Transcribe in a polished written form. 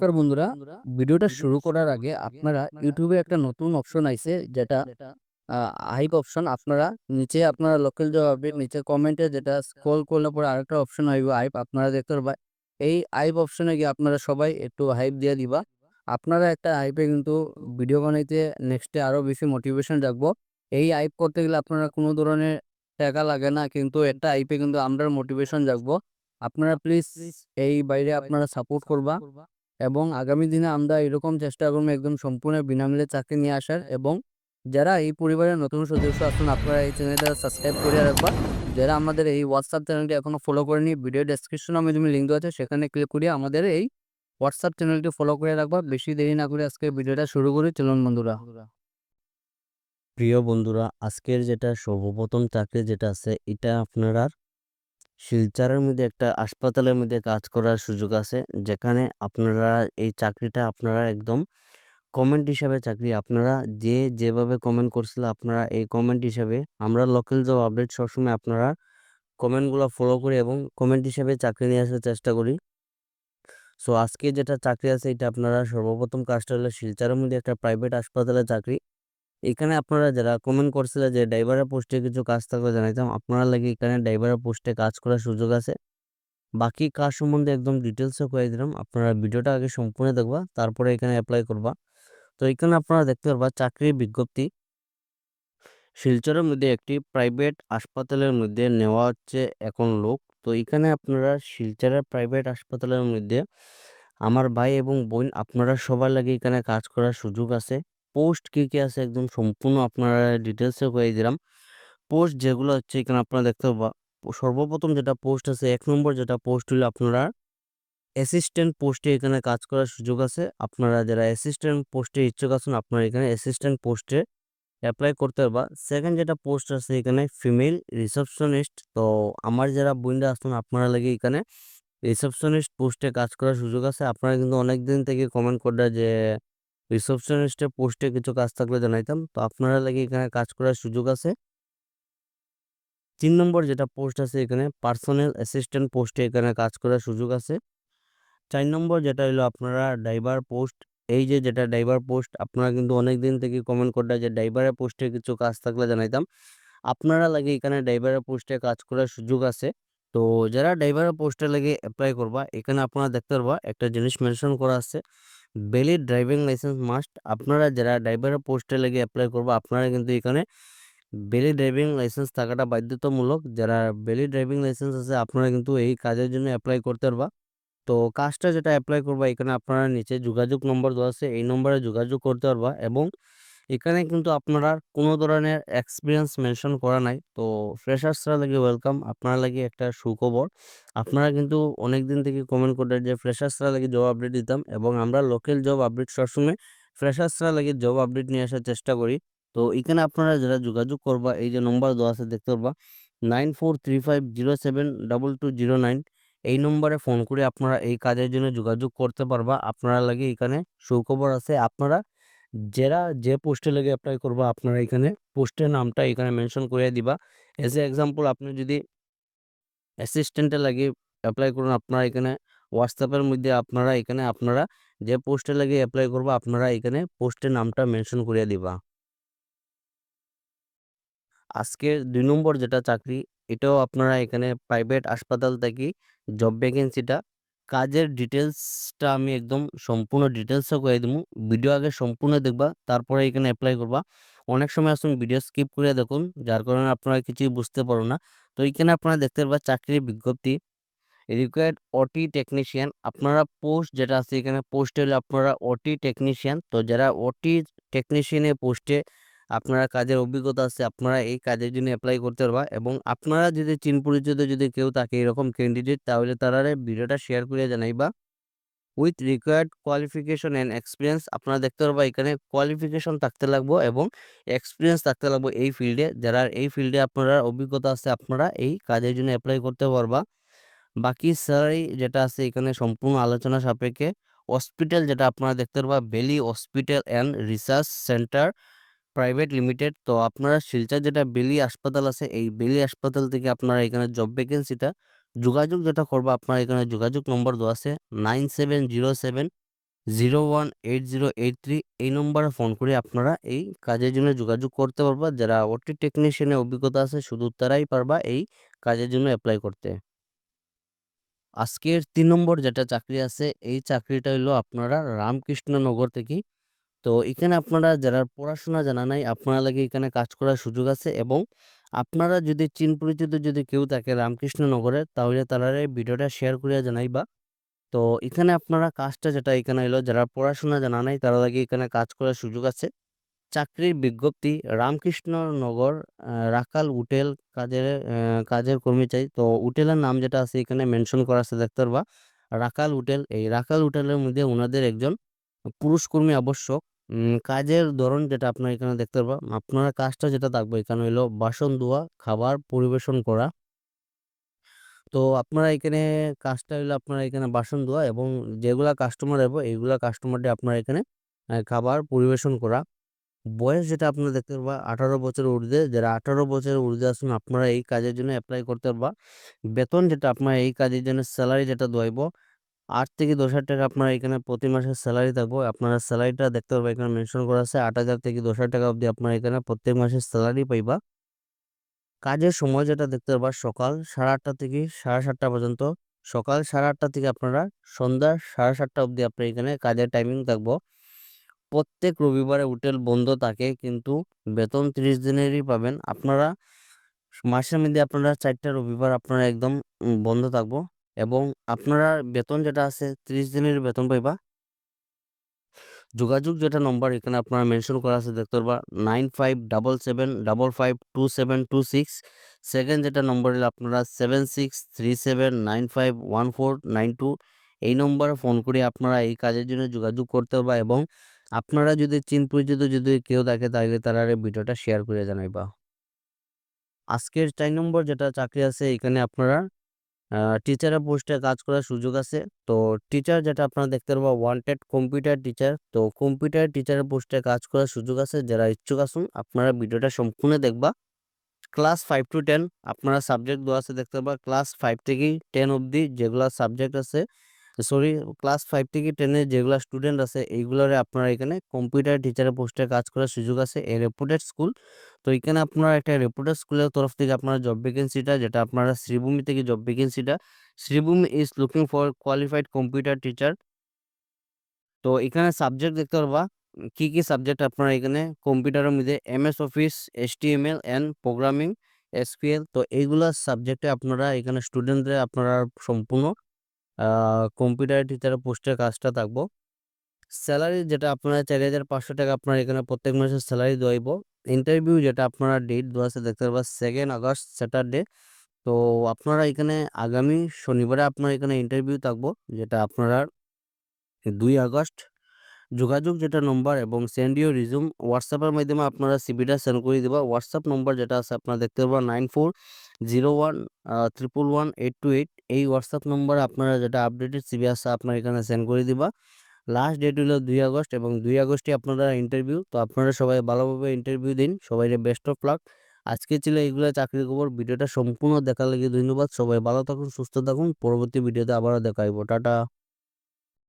নমস্কার বন্ধুরা। ভিডিওটা শুরু করার আগে আপনারা ইউটিউবে একটা নতুন অপশন আইছে যেটা হাইপ অপশন। আপনারা নিচে আপনারা লোকাল জব আপডেট নিচে কমেন্টে যেটা স্ক্রল করলে পরে আরেকটা অপশন আইব হাইপ, আপনারা দেখতে পারবা। এই হাইপ অপশনে গিয়ে আপনারা সবাই একটু হাইপ দিয়ে দিবা। আপনারা একটা হাইপে কিন্তু ভিডিও বানাইতে নেক্সটে আরো বেশি মোটিভেশন রাখবো। এই হাইপ করতে গেলে আপনারা কোনো ধরনের টাকা লাগে না, কিন্তু একটা হাইপে কিন্তু আমরা মোটিভেশন রাখবো। আপনারা প্লিজ এই বাইরে আপনারা সাপোর্ট করবা এবং আগামী দিনে আমরা এরকম চেষ্টা করবো একদম সম্পূর্ণ বিনামূল্যে চাকরি নিয়ে আসার। এবং যারা এই পরিবারের নতুন সদস্য আছেন আপনারা এই চ্যানেলটা সাবস্ক্রাইব করে রাখবা। যারা আমাদের এই হোয়াটসঅ্যাপ চ্যানেলটি এখনো ফলো করেনি, ভিডিও ডেসক্রিপশনে আমি তুমি লিঙ্ক দেওয়া আছে সেখানে ক্লিক করে আমাদের এই হোয়াটসঅ্যাপ চ্যানেলটি ফলো করে রাখবা। বেশি দেরি না করে আজকে ভিডিওটা শুরু করি, চলুন বন্ধুরা। প্রিয় বন্ধুরা, আজকের যেটা সর্বপ্রথম চাকরি যেটা আছে এটা আপনারা শিলচরের মধ্যে একটা হাসপাতালের মধ্যে কাজ করার সুযোগ আছে, যেখানে আপনারা এই চাকরিটা আপনারা একদম কমেন্ট হিসাবে চাকরি আপনারা যেভাবে কমেন্ট করছিল আপনারা এই কমেন্ট হিসাবে আমরা লোকাল জব আপডেট সবসময় আপনারা কমেন্টগুলো ফলো করি এবং কমেন্ট হিসাবে চাকরি নিয়ে আসার চেষ্টা করি। সো আজকে যেটা চাকরি আছে এটা আপনারা সর্বপ্রথম কাজটা হলো শিলচরের মধ্যে একটা প্রাইভেট হাসপাতালে চাকরি। এখানে আপনারা যারা কমেন্ট করছিলেন যে ড্রাইভারের পোস্টে কিছু কাজ থাকলে জানাইতাম, আপনারা লাগে এখানে ড্রাইভারের পোস্টে কাজ করার সুযোগ আছে। বাকি কাজ সম্বন্ধে একদম ডিটেলসে কয়ে দিলাম, আপনারা ভিডিওটা আগে সম্পূর্ণ দেখবা তারপরে এখানে অ্যাপ্লাই করবা। তো এখানে আপনারা দেখতে পারবা চাকরির বিজ্ঞপ্তি। শিলচরের মধ্যে একটি প্রাইভেট হাসপাতালের মধ্যে নেওয়া হচ্ছে এখন লোক। তো এখানে আপনারা শিলচরের প্রাইভেট হাসপাতালের মধ্যে আমার ভাই এবং বোন আপনারা সবার লাগে এখানে কাজ করার সুযোগ আছে। পোস্ট কি কি আছে একদম সম্পূর্ণ আপনারা ডিটেলসে কয়ে দিলাম। পোস্ট যেগুলো হচ্ছে এখানে আপনারা দেখতে পাবা, সর্বপ্রথম যেটা পোস্ট আছে 1 নম্বর যেটা পোস্ট হলো আপনারা অ্যাসিস্ট্যান্ট পোস্টে এখানে কাজ করার সুযোগ আছে। আপনারা যারা অ্যাসিস্ট্যান্ট পোস্টে ইচ্ছুক আছেন আপনারা এখানে অ্যাসিস্ট্যান্ট পোস্টে অ্যাপ্লাই করতে পারবা। সেকেন্ড যেটা পোস্ট আছে এখানে ফিমেল রিসেপশনিস্ট। তো আমার যারা বোনরা আছেন আপনারা লাগে এখানে রিসেপশনিস্ট পোস্টে কাজ করার সুযোগ আছে। আপনারা কিন্তু অনেক দিন থেকে কমেন্ট করলে যে রিসেপশনিস্টের পোস্টে কিছু কাজ থাকলে জানাইতাম, তো আপনারা লাগে এখানে কাজ করার সুযোগ আছে। 3 নম্বর যেটা পোস্ট আছে এখানে পার্সোনাল অ্যাসিস্ট্যান্ট পোস্টে এখানে কাজ করার সুযোগ আছে। 4 নম্বর যেটা হলো আপনারা ড্রাইভার পোস্ট। এই যে যেটা ড্রাইভার পোস্ট আপনারা কিন্তু অনেক দিন থেকে কমেন্ট করলে যে ড্রাইভারের পোস্টে কিছু কাজ থাকলে জানাইতাম, আপনারা লাগে এখানে ড্রাইভারের পোস্টে কাজ করার সুযোগ আছে। তো যারা ড্রাইভারের পোস্টে লাগে অ্যাপ্লাই করবা এখানে আপনারা দেখতে পারবা একটা জিনিস মেনশন করা আছে, ভ্যালিড ড্রাইভিং লাইসেন্স মাস্ট। আপনারা যারা ড্রাইভারের পোস্টে লেগে অ্যাপ্লাই করবা আপনারা কিন্তু এখানে ভ্যালিড ড্রাইভিং লাইসেন্স থাকাটা বাধ্যতামূলক। যারা ভ্যালিড ড্রাইভিং লাইসেন্স আছে আপনারা কিন্তু এই কাজের জন্য অ্যাপ্লাই করতে পারবা। তো কাজটা যেটা অ্যাপ্লাই করবা এখানে আপনারা নিচে যোগাযোগ নম্বর দেওয়া আছে, এই নম্বরে যোগাযোগ করতে পারবা। এবং এখানে কিন্তু আপনারা কোনো ধরনের এক্সপিরিয়েন্স মেনশন করা নাই। তো ফ্রেশার্সরা লাগে ওয়েলকাম, আপনারা লাগে একটা সুখবর। আপনারা কিন্তু অনেক দিন থেকে কমেন্ট করে যে ফ্রেশার্সরা লাগে জব আপডেট দিতাম, এবং আমরা লোকাল জব আপডেট সবসময় ফ্রেশার্সরা লাগে জব আপডেট নিয়ে আসার চেষ্টা করি। তো এখানে আপনারা যারা যোগাযোগ করবা এই যে নম্বর দেওয়া আছে দেখতে পারবা 9435072209। এই নম্বরে ফোন করে আপনারা এই কাজের জন্য যোগাযোগ করতে পারবা। আপনারা লাগে এখানে সুখবর আছে, আপনারা যারা যে পোস্টে লেগে অ্যাপ্লাই করবা আপনারা এখানে পোস্টের নামটা এখানে মেনশন করে দিবা। এজ এ এক্সাম্পল আপনি যদি অ্যাসিস্ট্যান্টে লাগে অ্যাপ্লাই করুন, আপনারা এখানে হোয়াটসঅ্যাপের মধ্যে আপনারা এখানে আপনারা যে পোস্টে লাগে অ্যাপ্লাই করবা আপনারা এখানে পোস্টের নামটা মেনশন করে দিবা। আজকের 2 নম্বর যেটা চাকরি এটাও আপনারা এখানে প্রাইভেট হাসপাতাল থেকে জব ভ্যাকেন্সিটা, কাজের ডিটেলসটা আমি একদম সম্পূর্ণ ডিটেলসও করে দেবো। ভিডিও আগে সম্পূর্ণ দেখবা তারপরে এখানে অ্যাপ্লাই করবা। অনেক সময় আসুন ভিডিও স্কিপ করে দেখুন, যার কারণে আপনারা কিছুই বুঝতে পারো না। তো এখানে আপনারা দেখতে পারবা চাকরির বিজ্ঞপ্তি, রিকোয়ার্ড ওটি টেকনিশিয়ান। আপনারা পোস্ট যেটা আছে এখানে পোস্ট হলে আপনারা ওটি টেকনিশিয়ান। তো যারা ওটি টেকনিশিয়ানের পোস্টে আপনারা কাজের অভিজ্ঞতা আছে আপনারা এই কাজের জন্য অ্যাপ্লাই করতে পারবা। এবং আপনারা যদি চিন পরিচিত যদি কেউ থাকে এরকম ক্যান্ডিডেট তাহলে তারা ভিডিওটা শেয়ার করে জানাইবা। With required qualification and experience, আপনারা দেখতে পারবা এখানে কোয়ালিফিকেশন থাকতে লাগবো এবং এক্সপিরিয়েন্স থাকতে লাগবো এই ফিল্ডে। যারা এই ফিল্ডে আপনারা অভিজ্ঞতা আছে আপনারা এই কাজের জন্য অ্যাপ্লাই করতে পারবা। বাকি স্যালারি যেটা আছে এখানে সম্পূর্ণ আলোচনা সাপেক্ষে। হসপিটাল যেটা আপনারা দেখতে পারবা বেলি hospital and research centre private limited. তো আপনারা শিলচর যেটা বেলি হাসপাতাল আছে এই বেলি হাসপাতাল থেকে আপনারা এখানে জব ভ্যাকেন্সিটা যোগাযোগ যেটা করবা আপনারা এখানে যোগাযোগ নম্বর দেওয়া আছে 9707 018083 এই নম্বরে ফোন করে আপনারা এই কাজের জন্য যোগাযোগ করতে পারবা। যারা ওটি টেকনিশিয়ানের অভিজ্ঞতা আছে শুধু তারাই পারবা এই কাজের জন্য অ্যাপ্লাই করতে। আজকের ৩ নম্বর যেটা চাকরি আছে এই চাকরিটা হইলো আপনারা রামকৃষ্ণনগর থেকে। তো এখানে আপনারা যারা পড়াশোনা জানা নাই আপনারা লাগে এখানে কাজ করার সুযোগ আছে এবং আপনারা যদি চিন পরিচিত যদি কেউ থাকে রামকৃষ্ণনগরে তাহলে তারারে ভিডিওটা শেয়ার করিয়া জানাইবা। তো এখানে আপনারা কাজটা যেটা এখানে হইলো যারা পড়াশোনা জানা নাই তারা লাগে এখানে কাজ করার সুযোগ আছে। চাকরির বিজ্ঞপ্তি রামকৃষ্ণনগর রাকাল হোটেল কাজের কর্মী চাই। তো হোটেলের নাম যেটা আছে এখানে মেনশন করা আছে দেখতে পারবা রাকাল হোটেল। এই রাকাল হোটেলের মধ্যে ওনাদের একজন পুরুষ কর্মী আবশ্যক। কাজের ধরন যেটা আপনারা এখানে দেখতে পারবা আপনারা কাজটা যেটা থাকবে এখানে হইলো বাসন ধোয়া, খাবার পরিবেশন করা। তো আপনারা এখানে কাজটা হইলো আপনারা এখানে বাসন ধোয়া এবং যেগুলা কাস্টমার আসবে এইগুলা কাস্টমারদের আপনারা এখানে খাবার পরিবেশন করা। বয়স যেটা আপনারা দেখতে পারবা 18 বছরের ঊর্ধ্বে। যারা 18 বছরের ঊর্ধ্বে আছেন আপনারা এই কাজের জন্য এপ্লাই করতে পারবা। বেতন যেটা আপনারা এই কাজের জন্য স্যালারি যেটা দোয়াইব ৮ থেকে ১০,০০০ টাকা আপনারা এখানে প্রতি মাসে স্যালারি থাকবো। আপনারা স্যালারিটা দেখতে পারবা এখানে মেনশন করা আছে ৮,০০০ থেকে ১০,০০০ টাকা অবধি আপনারা এখানে প্রত্যেক মাসে স্যালারি পাইবা। কাজের সময় যেটা দেখতে পারবা সকাল 8:30 থেকে 7:30 পর্যন্ত। সকাল 8:30 থেকে আপনারা সন্ধ্যা 7:30 অবধি আপনার এখানে কাজের টাইমিং থাকবো। প্রত্যেক রবিবারে হোটেল বন্ধ থাকে কিন্তু বেতন ৩০ দিনেরই পাবেন। আপনারা মাসের মধ্যে আপনারা ৪ টা রবিবার আপনারা একদম বন্ধ থাকবো এবং আপনারা বেতন যেটা আছে ৩০ দিনের বেতন পাইবা। যোগাযোগ যেটা নম্বর এখানে আপনারা মেনশন করা আছে দেখতে পারবা 9577552726। সেকেন্ড যেটা নম্বর হলো আপনারা 7637951492। এই নম্বরে ফোন করে আপনারা এই কাজের জন্য যোগাযোগ করতে পারবা এবং আপনারা যদি চিন পরিচিত যদি কেউ থাকে তাহলে তারা ভিডিওটা শেয়ার করে জানাইবা। আজকের ৪ নম্বর যেটা চাকরি আছে এখানে আপনারা টিচারের পোস্টে কাজ করার সুযোগ আছে। তো টিচার যেটা আপনারা দেখতে পারবা ওয়ান্টেড কম্পিউটার টিচার। তো কম্পিউটার টিচারের পোস্টে কাজ করার সুযোগ আছে। যারা ইচ্ছুক আছেন আপনারা ভিডিওটা সম্পূর্ণ দেখবা। ক্লাস 5 to 10 আপনারা সাবজেক্ট দেওয়া আছে দেখতে পারবা। ক্লাস 5 থেকে 10 অবধি যেগুলা সাবজেক্ট আছে ক্লাস 5 থেকে 10 এর যেগুলা স্টুডেন্ট আছে এইগুলারে আপনারা এখানে কম্পিউটার টিচারের পোস্টে কাজ করার সুযোগ আছে। এই রেপুটেড স্কুল। তো এখানে আপনারা একটা রেপুটেড স্কুলের তরফ থেকে আপনারা জব ভ্যাকেন্সিটা যেটা আপনারা শ্রীভূমি থেকে জব ভ্যাকেন্সিটা Sribhumi is looking for qualified computer teacher. তো এখানে সাবজেক্ট দেখতে পারবা কি সাবজেক্ট আপনারা এখানে কম্পিউটারের মধ্যে MS office, HTML and programming, SQL। তো এইগুলা সাবজেক্টে আপনারা এখানে স্টুডেন্টদের আপনারা সম্পূর্ণ কম্পিউটার টিচারের পোস্টের কাজটা থাকবো। স্যালারি যেটা আপনারা ৪,৫০০ টাকা আপনারা এখানে প্রত্যেক মাসে স্যালারি দেওয়াইব। ইন্টারভিউ যেটা আপনারা ডেট দেওয়া আছে দেখতে পারবা 2nd আগস্ট স্যাটারডে। তো আপনারা এখানে আগামী শনিবারে আপনার এখানে ইন্টারভিউ থাকবো যেটা আপনারা ২ আগস্ট। যোগাযোগ যেটা নম্বর এবং সেন্ড ইউর রিজুম হোয়াটসঅ্যাপের মাধ্যমে আপনারা সিভিটা সেন্ড করে দিবা। হোয়াটসঅ্যাপ নম্বর যেটা আছে আপনারা দেখতে পারবা 9401111828। এই হোয়াটসঅ্যাপ নম্বরে আপনারা যেটা আপডেটেড সিভি আছে আপনারা এখানে সেন্ড করে দিবা। লাস্ট ডেট হলো ২ আগস্ট এবং ২ আগস্টে আপনারা ইন্টারভিউ। তো আপনারা সবাই ভালোভাবে ইন্টারভিউ দিন। সবাইকে বেস্ট অফ লাক। আজকে ছিল এইগুলা চাকরির খবর। ভিডিওটা সম্পূর্ণ দেখার লাগি ধন্যবাদ। সবাই ভালো থাকুন, সুস্থ থাকুন। পরবর্তী ভিডিওতে আবারও দেখা হইব। টাটা।